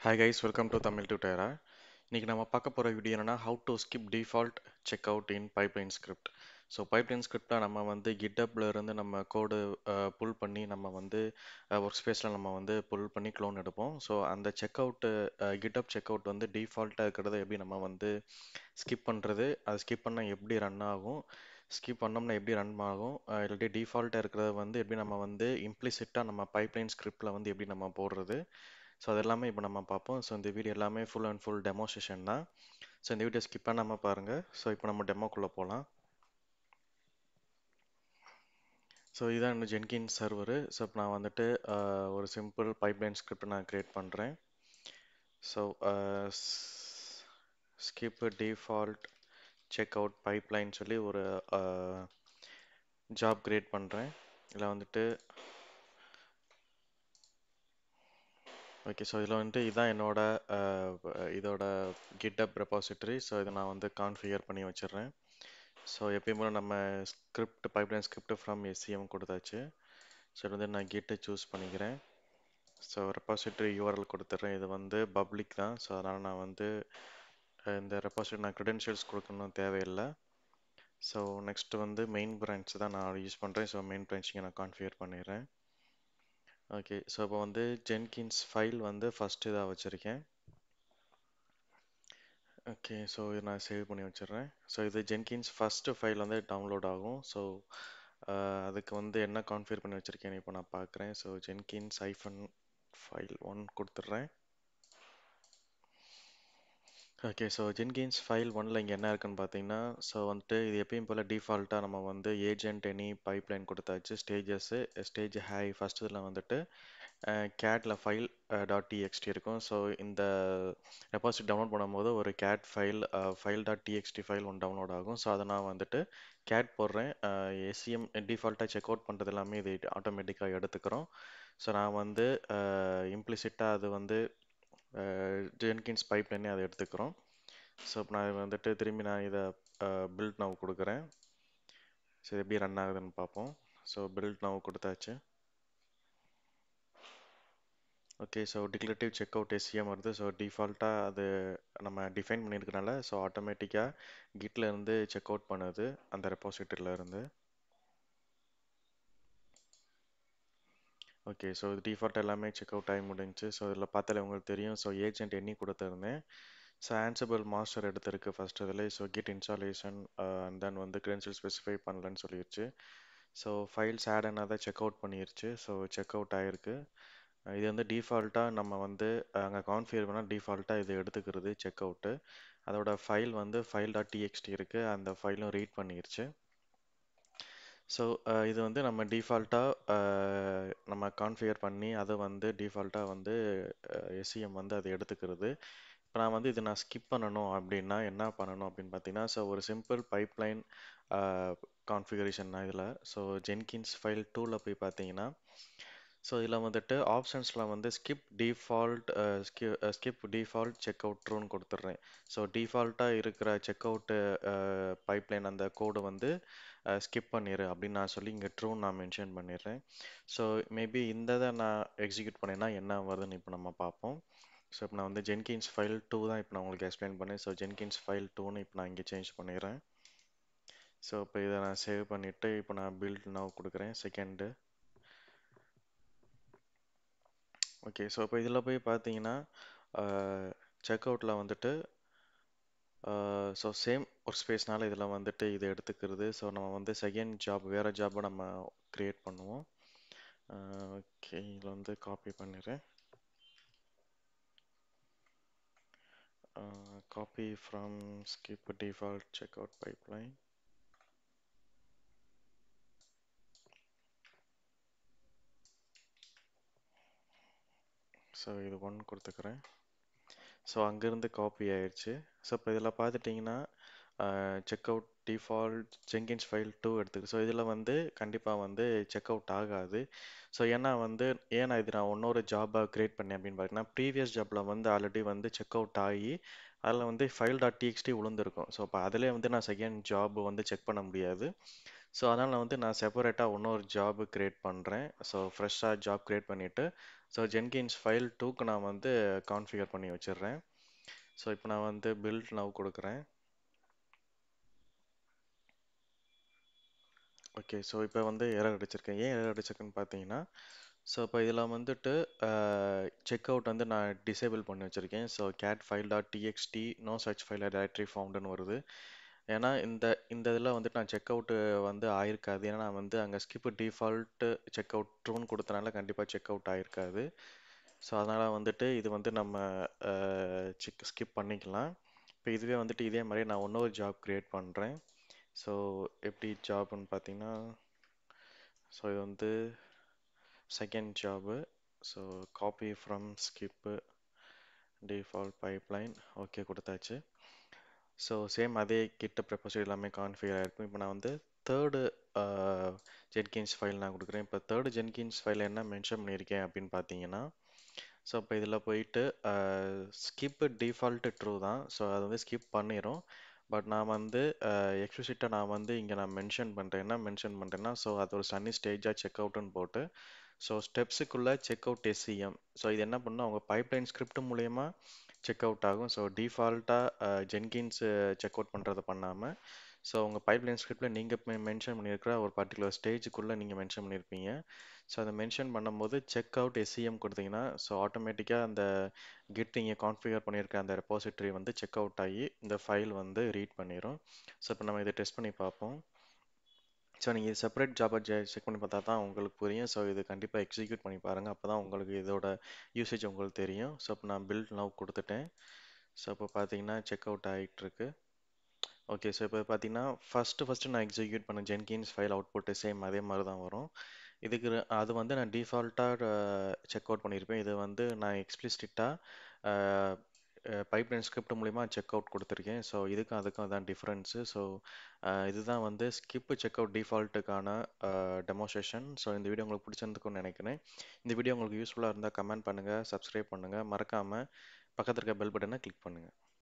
Hi guys, welcome to Tamil டியூட்டரா. இன்னைக்கு நம்ம பார்க்க போகிற வீடியோ என்னன்னா how to skip default check out in pipeline script. So pipeline ஸ்கிரிப்டில் நம்ம வந்து கிட்டப்ல இருந்து நம்ம கோடு புல் பண்ணி நம்ம வந்து ஒர்க் ஸ்பேஸில் நம்ம வந்து புல் பண்ணி க்ளோன் எடுப்போம். ஸோ அந்த செக் அவுட்டு கிட்டப் செக் அவுட் வந்து டிஃபால்ட்டாக இருக்கிறத எப்படி நம்ம வந்து ஸ்கிப் பண்ணுறது, அது ஸ்கிப் பண்ணால் எப்படி ரன் ஆகும், ஸ்கிப் பண்ணோம்னா எப்படி ரன் ஆகும், இல்லாட்டி டிஃபால்ட்டாக இருக்கிறத வந்து எப்படி நம்ம வந்து இம்ப்ளிசிட்டாக நம்ம பைப்லைன் ஸ்கிரிப்டில் வந்து எப்படி நம்ம போடுறது. ஸோ அது எல்லாமே இப்போ நம்ம பார்ப்போம். ஸோ இந்த வீடியோ எல்லாமே full and full demo session தான். ஸோ இந்த வீடியோ ஸ்கிப் பண்ணாமல் பாருங்கள். ஸோ இப்போ நம்ம டெமோக்குள்ளே போகலாம். ஸோ இதான் இந்த ஜென்கின் சர்வரு. ஸோ இப்போ நான் வந்துட்டு ஒரு சிம்பிள் பைப்லைன் ஸ்கிரிப்ட் நான் க்ரியேட் பண்ணுறேன். So skip default check out pipeline சொல்லி ஒரு ஜாப் க்ரியேட் பண்ணுறேன். இதில் வந்துட்டு ஓகே, ஸோ இதில் வந்துட்டு இதுதான் என்னோட இதோட கிட்டப் ரெபாசிட்டரி. ஸோ இதை நான் வந்து கான்ஃபிகர் பண்ணி வச்சிடுறேன். ஸோ எப்பயும் போல நம்ம script pipeline script from SCM கொடுத்தாச்சு. ஸோ இது வந்து நான் கிட்டை சூஸ் பண்ணிக்கிறேன். ஸோ ரெபாசிட்டரி யூஆர்எல் கொடுத்துட்றேன். இது வந்து பப்ளிக் தான். ஸோ அதனால் நான் வந்து இந்த ரெபாசிட்டரி நான் க்ரெடென்ஷியல்ஸ் கொடுக்கணும் தேவையில்லை. ஸோ நெக்ஸ்ட் வந்து மெயின் பிரான்ச் தான் நான் யூஸ் பண்ணுறேன். ஸோ மெயின் பிரான்ச்சிங்க நான் கான்ஃபிகர் பண்ணிடுறேன். ஓகே, ஸோ இப்போ வந்து ஜென்கின்ஸ் ஃபைல் வந்து ஃபஸ்ட்டு இதாக வச்சுருக்கேன். ஓகே, ஸோ இது நான் சேவ் பண்ணி வச்சிடுறேன். ஸோ இது ஜென்கின்ஸ் ஃபஸ்ட்டு ஃபைல் வந்து டவுன்லோட் ஆகும். ஸோ அதுக்கு வந்து என்ன கான்ஃபிகர் பண்ணி வச்சுருக்கேன்னு இப்போ நான் பார்க்குறேன். ஸோ ஜென்கின்ஸ் ஐஃபன் ஃபைல் 1 கொடுத்துட்றேன். ஓகே, ஸோ ஜென்கின்ஸ் ஃபைல் 1ல் இங்கே என்ன இருக்குன்னு பார்த்தீங்கன்னா, ஸோ வந்துட்டு இது எப்பயும் போல் டிஃபால்ட்டாக நம்ம வந்து ஏஜென்ட் எனி பைப்லைன் கொடுத்தாச்சு. ஸ்டேஜ் ஹை ஃபஸ்ட் இதில் வந்துட்டு கேட்டில் ஃபைல் டாட் டிஎக்ஸ்டி இருக்கும். ஸோ இந்த ரெபாசிட் டவுன்லோட் பண்ணும்போது ஒரு கேட் ஃபைல் டாட் டிஎக்ஸ்டி ஃபைல் ஒன்று டவுன்லோட் ஆகும். ஸோ அதை நான் வந்துட்டு கேட் போடுறேன். எஸ்சிஎம் டிஃபால்ட்டாக செக் அவுட் பண்ணுறது எல்லாமே இது ஆட்டோமேட்டிக்காக எடுத்துக்கிறோம். ஸோ நான் வந்து இம்ப்ளிசிட்டாக அது வந்து ஜென்கின்ஸ் பைப்லைனே அதை எடுத்துக்கிறோம். ஸோ இப்போ நான் வந்துட்டு திரும்பி நான் இதை பில்ட் நவ் கொடுக்குறேன். ஸோ இது எப்படி ரன் ஆகுதுன்னு பார்ப்போம். ஸோ பில்ட் நவ் கொடுத்தாச்சு. Okay, so declarative check out SCM வருது. ஸோ டிஃபால்ட்டாக அது நம்ம டிஃபைன் பண்ணியிருக்கனால ஸோ ஆட்டோமேட்டிக்காக கிட்ல இருந்து செக் அவுட் பண்ணுது அந்த ரெபாசிட்டரியில் இருந்து. ஓகே, ஸோ இது டிஃபால்ட் எல்லாமே செக் அவுட் ஆகி முடிஞ்சுச்சு. ஸோ இதில் பார்த்தாலே உங்களுக்கு தெரியும். ஸோ ஏஜென்ட் எண்ணி கொடுத்துருந்தேன். ஸோ ஆன்சிபிள் மாஸ்டர் எடுத்திருக்கு ஃபர்ஸ்ட் இதில். So git installation and then வந்து கிரெடென்ஷியல் ஸ்பெசிஃபை பண்ணலன்னு சொல்லிடுச்சு. ஸோ ஃபைல்ஸ் ஆட் ஆனதை செக் அவுட் பண்ணிருச்சு. ஸோ செக் அவுட் ஆகிருக்கு. இது வந்து டிஃபால்ட்டாக நம்ம வந்து அங்கே கான்ஃபிகர் பண்ணால் டிஃபால்ட்டாக இது எடுத்துக்கிறது செக் அவுட்டு. அதோட ஃபைல் வந்து ஃபைல் டாட் டிஎக்ஸ்டி இருக்குது. அந்த ஃபைலும் ரீட் பண்ணிருச்சு. ஸோ இது வந்து நம்ம டிஃபால்ட்டாக நம்ம கான்ஃபிகர் பண்ணி அதை வந்து டிஃபால்ட்டாக வந்து எஸ்சிஎம் வந்து அதை எடுத்துக்கிறது. இப்போ நான் வந்து இதை நான் ஸ்கிப் பண்ணணும் அப்படின்னா என்ன பண்ணணும் அப்படின்னு பார்த்தீங்கன்னா, ஸோ ஒரு சிம்பிள் பைப்லைன் கான்ஃபிகரேஷன் தான் இதில். ஸோ ஜென்கின்ஸ் ஃபைல் 2ல் போய் பார்த்தீங்கன்னா, ஸோ இதில் வந்துட்டு ஆப்ஷன்ஸில் வந்து ஸ்கிப் டிஃபால்ட் செக் அவுட் ட்ரூன்னு கொடுத்துட்றேன். ஸோ டிஃபால்ட்டாக இருக்கிற செக் அவுட்டு பைப்லைன் அந்த கோடு வந்து ஸ்கிப் பண்ணிடு அப்படின்னு நான் சொல்லி இங்கே ட்ரூன்னு நான் மென்ஷன் பண்ணிடுறேன். ஸோ மேபி இந்த இதை நான் எக்ஸிக்யூட் பண்ணேன்னா என்ன வருதுன்னு இப்போ நம்ம பார்ப்போம். ஸோ இப்போ நான் வந்து ஜென்கின்ஸ் ஃபைல் 2 தான் இப்போ நான் உங்களுக்கு எக்ஸ்பிளைன் பண்ணேன். ஸோ ஜென்கின்ஸ் ஃபைல் 2ன்னு இப்போ நான் இங்கே சேஞ்ச் பண்ணிடுறேன். ஸோ இப்போ இதை நான் சேவ் பண்ணிவிட்டு இப்போ நான் பில்ட் நவ் கொடுக்குறேன் செகண்டு. ஓகே, ஸோ இப்போ இதில் போய் பார்த்தீங்கன்னா செக் அவுட்டில் வந்துட்டு ஸோ சேம் ஒர்க் ஸ்பேஸ்னால இதில் வந்துட்டு இது எடுத்துக்கிறது. ஸோ நம்ம வந்து செகண்ட் ஜாப் வேறு ஜாப்பை நம்ம க்ரியேட் பண்ணுவோம். ஓகே, இதில் வந்து காப்பி பண்ணிடுறேன். Copy from skip default check out pipeline. So இது 1 கொடுத்துக்கிறேன். ஸோ அங்கேருந்து காப்பி ஆயிடுச்சு. ஸோ இப்போ இதில் பார்த்துட்டிங்கன்னா check out default Jenkins file 2 எடுத்துக்கு. ஸோ இதில் வந்து கண்டிப்பாக வந்து செக் அவுட் ஆகாது. ஸோ ஏன்னா இது நான் இன்னொரு ஜாபாக க்ரியேட் பண்ணேன் அப்படின்னு பார்த்தீங்கன்னா, ப்ரீவியஸ் ஜாப்பில் வந்து ஆல்ரெடி வந்து செக் அவுட் ஆகி அதில் வந்து ஃபைல் டாட் டிஎக்ஸ்டி விழுந்திருக்கும். ஸோ இப்போ அதிலே வந்து நான் செகண்ட் ஜாப் வந்து செக் பண்ண முடியாது. ஸோ அதனால் நான் செப்பரேட்டாக இன்னொரு ஜாப் க்ரியேட் பண்ணுறேன். ஸோ ஃப்ரெஷ்ஷாக ஜாப் க்ரியேட் பண்ணிவிட்டு ஸோ ஜென்கின்ஸ் ஃபைல் 2க்கு நான் வந்து கான்ஃபிகர் பண்ணி வச்சிடுறேன். ஸோ இப்போ நான் வந்து பில்ட் நவ் கொடுக்குறேன். ஓகே, ஸோ இப்போ வந்து எரர் அடிச்சிருக்கேன். ஏன் எரர் அடிச்சிருக்கேன்னு பார்த்தீங்கன்னா, ஸோ இப்போ இதில் வந்துட்டு செக் அவுட் வந்து நான் டிசேபிள் பண்ணி வச்சுருக்கேன். So cat file dot TXT no சர்ச் ஃபைல் டைரக்டரி ஃபவுண்டுன்னு வருது. ஏன்னா இந்த இந்த இதில் வந்துட்டு நான் செக் அவுட் வந்து ஆயிருக்காது. ஏன்னா நான் வந்து அங்கே ஸ்கிப் டிஃபால்ட் செக் அவுட் ட்ரூன்னு கொடுத்தனால கண்டிப்பாக செக் அவுட் ஆயிருக்காது. ஸோ அதனால் வந்துட்டு இது வந்து நம்ம ஸ்கிப் பண்ணிக்கலாம். இப்போ இதுவே வந்துட்டு இதே மாதிரி நான் இன்னொரு ஜாப் க்ரியேட் பண்ணுறேன். ஸோ எப்படி ஜாப்னு பார்த்தீங்கன்னா, ஸோ இது வந்து second job. So copy from skip default pipeline okay கொடுத்தாச்சு. ஸோ சேம் அதே கிட்ட ப்ரெப்போசிட் எல்லாமே கான்ஃபிகர் ஆகிருக்கும். இப்போ நான் வந்து தேர்டு ஜென்கின்ஸ் ஃபைல் நான் கொடுக்குறேன். இப்போ தேர்டு ஜென்கின்ஸ் ஃபைல் என்ன மென்ஷன் பண்ணியிருக்கேன் அப்படின்னு பார்த்தீங்கன்னா, ஸோ இப்போ இதில் போயிட்டு ஸ்கிப் டிஃபால்ட்டு ட்ரூ தான். ஸோ அது வந்து ஸ்கிப் பண்ணிடும். பட் நான் வந்து எக்ஸ்பிளிசிட்டாக நான் வந்து இங்கே நான் மென்ஷன் பண்ணுறேன். என்ன மென்ஷன் பண்ணுறேன்னா, ஸோ அது ஒரு தனி ஸ்டேஜாக செக் அவுட்டுன்னு போட்டு, ஸோ ஸ்டெப்ஸுக்குள்ளே செக் அவுட் எஸ்சிஎம். ஸோ இது என்ன பண்ணணும், அவங்க பைப்லைன் ஸ்கிரிப்ட் மூலயமா செக் அவுட் ஆகும். ஸோ டிஃபால்ட்டாக ஜென்கின்ஸ் செக் அவுட் பண்ணுறதை பண்ணாமல், ஸோ உங்கள் பைப்லைன் ஸ்கிரிப்டில் நீங்கள் மென்ஷன் பண்ணியிருக்கிற ஒரு பர்டிகுலர் ஸ்டேஜுக்குள்ளே நீங்கள் மென்ஷன் பண்ணியிருப்பீங்க. ஸோ அதை மென்ஷன் பண்ணும்போது செக் அவுட் எஸ்சிஎம் கொடுத்தீங்கன்னா, ஸோ ஆட்டோமேட்டிக்காக அந்த கிட் நீங்கள் கான்ஃபிகர் பண்ணியிருக்க அந்த ரெப்பாசிட்டரி வந்து செக் அவுட் ஆகி இந்த ஃபைல் வந்து ரீட் பண்ணிடும். ஸோ இப்போ நம்ம இதை டெஸ்ட் பண்ணி பார்ப்போம். ஸோ நீங்கள் செப்பரேட் ஜாபை செக் பண்ணி பார்த்தா தான் உங்களுக்கு புரியும். ஸோ இது கண்டிப்பாக எக்ஸிக்யூட் பண்ணி பாருங்கள். அப்போ தான் உங்களுக்கு இதோட யூசேஜ் உங்களுக்கு தெரியும். ஸோ இப்போ நான் பில்ட் நவ் கொடுத்துட்டேன். ஸோ இப்போ பார்த்தீங்கன்னா செக் அவுட் ஆகிட்டுருக்கு. ஓகே, ஸோ இப்போ பார்த்தீங்கன்னா ஃபஸ்ட்டு நான் எக்ஸிக்யூட் பண்ண ஜென்கின்ஸ் ஃபைல் அவுட்புட்டு சேம் அதே மாதிரி தான் வரும். இதுக்கு அது வந்து நான் டிஃபால்ட்டாக செக் அவுட் பண்ணியிருப்பேன். இது வந்து நான் எக்ஸ்பிளிசிட்டாக பைப்லைன் ஸ்கிரிப்ட் மூலிமா செக் அவுட் கொடுத்துருக்கேன். ஸோ இதுக்கும் அதுக்கும் அதான் டிஃப்ரென்ஸு. ஸோ இதுதான் வந்து ஸ்கிப் செக் அவுட் டிஃபால்ட்டுக்கான டெமோஸ்ட்ரேஷன். ஸோ இந்த வீடியோ உங்களுக்கு பிடிச்சிருந்துக்கும்னு நினைக்கிறேன். இந்த வீடியோ உங்களுக்கு யூஸ்ஃபுல்லாக இருந்தால் கமெண்ட் பண்ணுங்கள், சப்ஸ்கிரைப் பண்ணுங்கள், மறக்காமல் பக்கத்தில் இருக்க பெல் பட்டனை கிளிக் பண்ணுங்கள்.